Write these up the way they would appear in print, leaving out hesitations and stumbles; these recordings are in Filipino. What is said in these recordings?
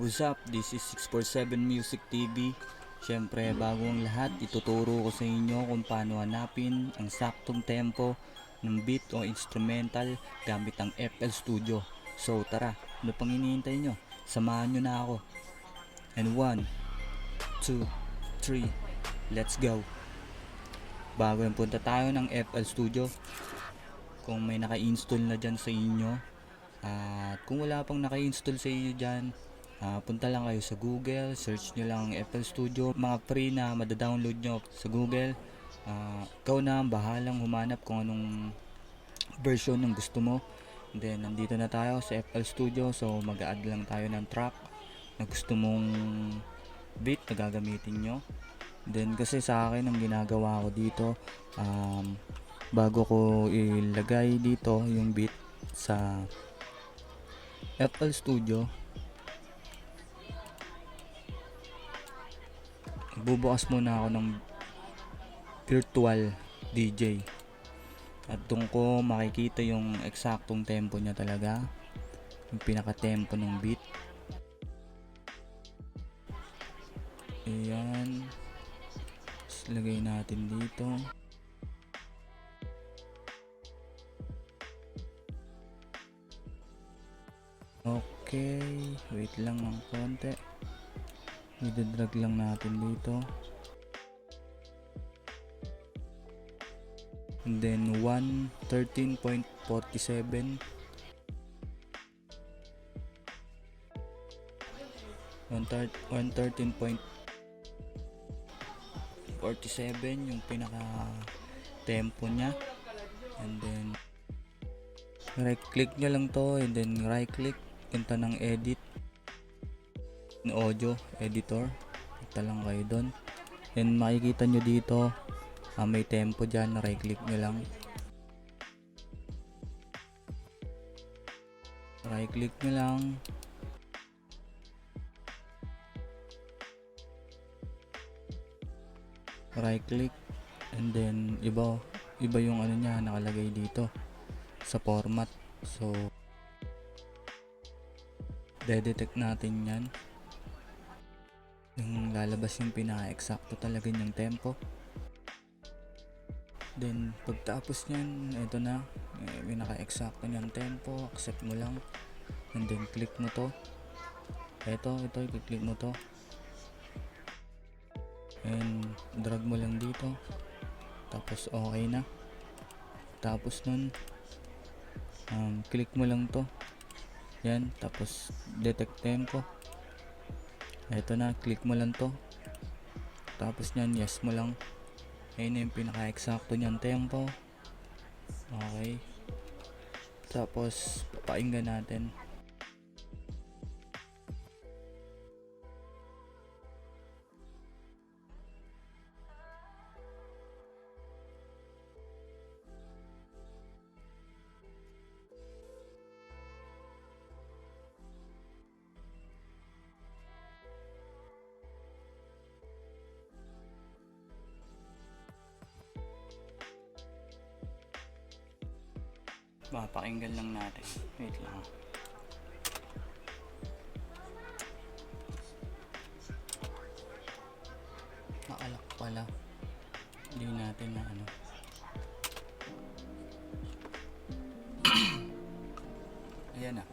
What's up? This is 647 Music TV. Siyempre, bago ang lahat, ituturo ko sa inyo kung paano hanapin ang saktong tempo ng beat o instrumental gamit ang FL Studio. So tara, ano pang hinihintay nyo? Samahan nyo na ako. And 1, 2, 3, let's go! Bago yung punta tayo ng FL Studio, kung may naka-install na dyan sa inyo, at kung wala pang naka-install sa inyo dyan, punta lang kayo sa Google, search nyo lang FL Studio, mga free na madadownload nyo sa Google. Ikaw na bahalang humanap kung anong version ng gusto mo. Then nandito na tayo sa FL Studio, so mag-add lang tayo ng track na gusto mong beat na gagamitin nyo. Then kasi sa akin ang ginagawa ko dito, bago ko ilagay dito yung beat sa FL Studio, bubukas muna ako ng virtual DJ at doon ko makikita yung eksaktong tempo niya talaga, yung pinaka tempo ng beat. Ayan, lagay natin dito. Okay, wait lang ng konti. I-drag lang natin dito. And then 113.47, 113.47 yung pinaka tempo nya. And then right click nyo lang to, and then right click, punta ng edit, audio editor, punta lang kayo doon, and makikita nyo dito may tempo dyan. Right click nyo lang, right click nyo lang, right click, and then iba yung ano nya nakalagay dito sa format. So detect natin yan, yung lalabas yung pinaka-eksakto talaga yung tempo. Then pagtapos nyan, ito na pinaka-eksakto yung tempo. Accept mo lang, and then click mo to. Ito i-click mo to, and drag mo lang dito, tapos okay na. Tapos nun, click mo lang to, yan, tapos detect tempo. Ito na, click mo lang to, tapos nyan yes mo lang. Ayun na yung pinaka-eksakto nyan tempo. Okay, tapos papainggan natin. Papakinggan lang natin. Wait lang. Nakalak pala. Hindi natin na ano. Ayan na.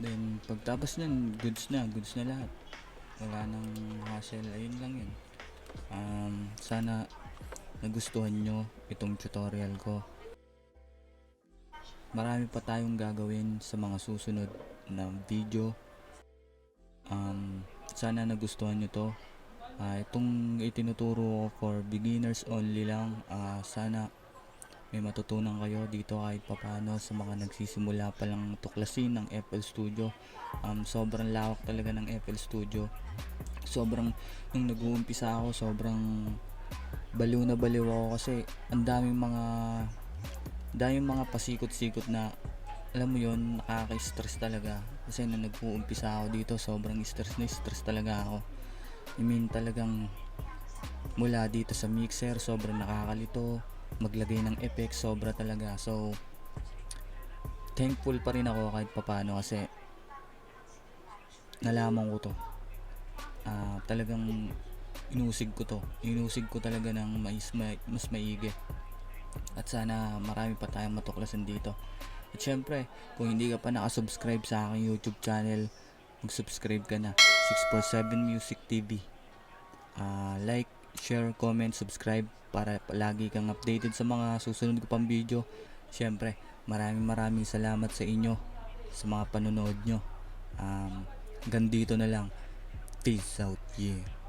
Then pagtapos nun, goods na lahat, wala nang hassle. Ayun lang yun. Sana nagustuhan nyo itong tutorial ko. Marami pa tayong gagawin sa mga susunod na video. Sana nagustuhan nyo to. Itong itinuturo ko for beginners only lang. Sana may matutunan kayo dito kahit papano sa mga nagsisimula pa lang tuklasin ng FL Studio. Sobrang lawak talaga ng FL Studio. Nung nag-uumpisa ako, sobrang baliw na baliw ako kasi ang daming mga pasikot-sikot na, alam mo yon, nakaka-stress talaga. Kasi nung nag-uumpisa ako dito, sobrang stress talaga ako. I mean talagang mula dito sa mixer, sobrang nakakalito. Maglagay ng effects, sobra talaga. So, thankful pa rin ako kahit papano kasi nalaman ko to. Talagang inusig ko talaga ng mas maigi. At sana marami pa tayong matuklasan dito. At syempre, kung hindi ka pa nakasubscribe sa aking YouTube channel, mag-subscribe ka na. 647 Music TV. Like, share, comment, subscribe para palagi kang updated sa mga susunod ko pang video. Syempre, maraming salamat sa inyo sa mga panonood nyo. Hanggang dito na lang. Peace out, yeah.